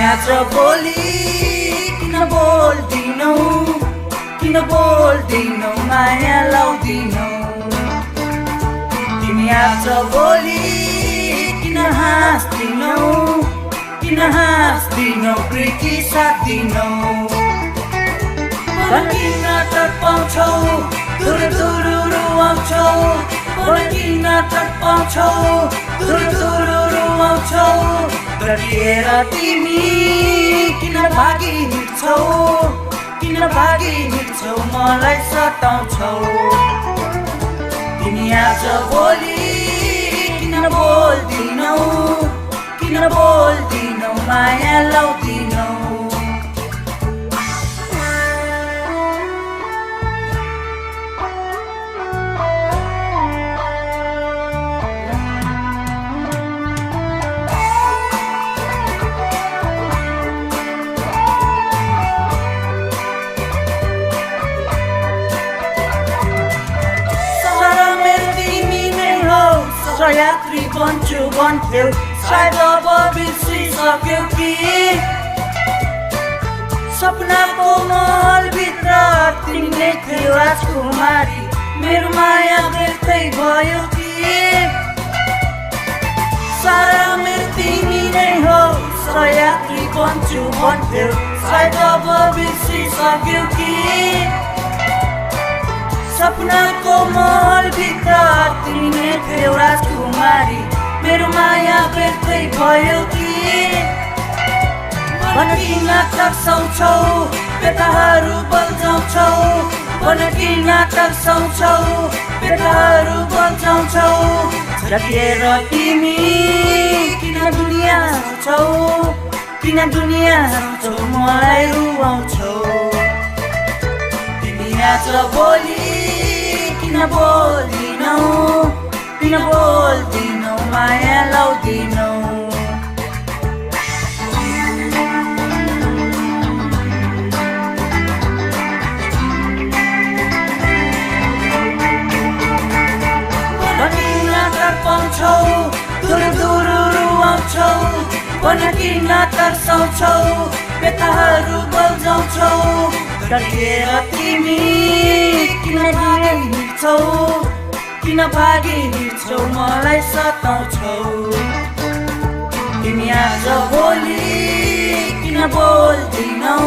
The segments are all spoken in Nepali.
आज भोलि किन बोल्दिनौ, किन बोल्दिनौ माया लाउँदिनौ। तिमी आज भोलि किन हाँस्दिनौ, किन हाँस्दिनौ प्रीति साथ दिनौ। किन तडपाउँछौ दुर दुर रुवाउँछौ, किन तडपाउँछौ दुर दुर रुवाउँछौ। डरिएर तिमी किन भागी हिँड्छौ, किन भागी हिँड्छौ मलाई सताउँछौ। तिमी आज भोलि किन बोल्दिनौ, किन बोल्दिनौ माया लाउँदिनौ। यात्री बन्छु भन्थ्यौ, सायद अब बिर्सिसक्यौ कि। सपनाको महलभित्र तिमीले थियौ राजकुमारी, मेरो माया व्यर्थै भयो कि। सारा मेरो तिमी नै हो, यात्री बन्छु भन्थ्यौ, सायद अब बिर्सिसक्यौ कि। सपनाको महलभित्र तिमीले थियौ राजकुमारी, मेरो माया व्यर्थै भयो कि। भन किन तर्साउँछौ बेताहरू बल्झाउँछौ, भन किन तर्साउँछौ बेताहरू बल्झाउँछौ। झर्किएर तिमी किन दुनियाँ हँसाउँछौ, किन दुनियाँ हँसाउँछौ मलाई रुवाउँछौ। तिमी आज भोलि किन बोल्दिनौ, किन बोल्दिनौ माया लाउँदिनौ। किन तडपाउँछौ दुर दुर रुवाउँछौ, किन तर्साउँछौ बेताहरू बल्झाउँछौ। डरिएर तिमी किन भागी हिँड्छौ, किन भागी हिँड्छौ मलाई सताउँछौ। तिमी आज भोलि किन बोल्दिनौ,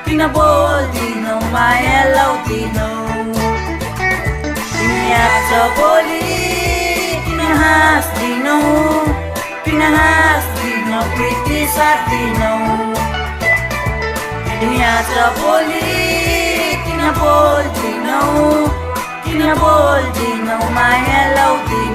किन बोल्दिनौ माया लाउँदिनौ। तिमी आज भोलि किन हाँस्दिनौ, किन हाँस्दिनौ प्रीति साथ दिनौ। तिमी आज भोलि किन बोल्दिनौ, किन बोल्दिनौ माया लाउँदिनौ।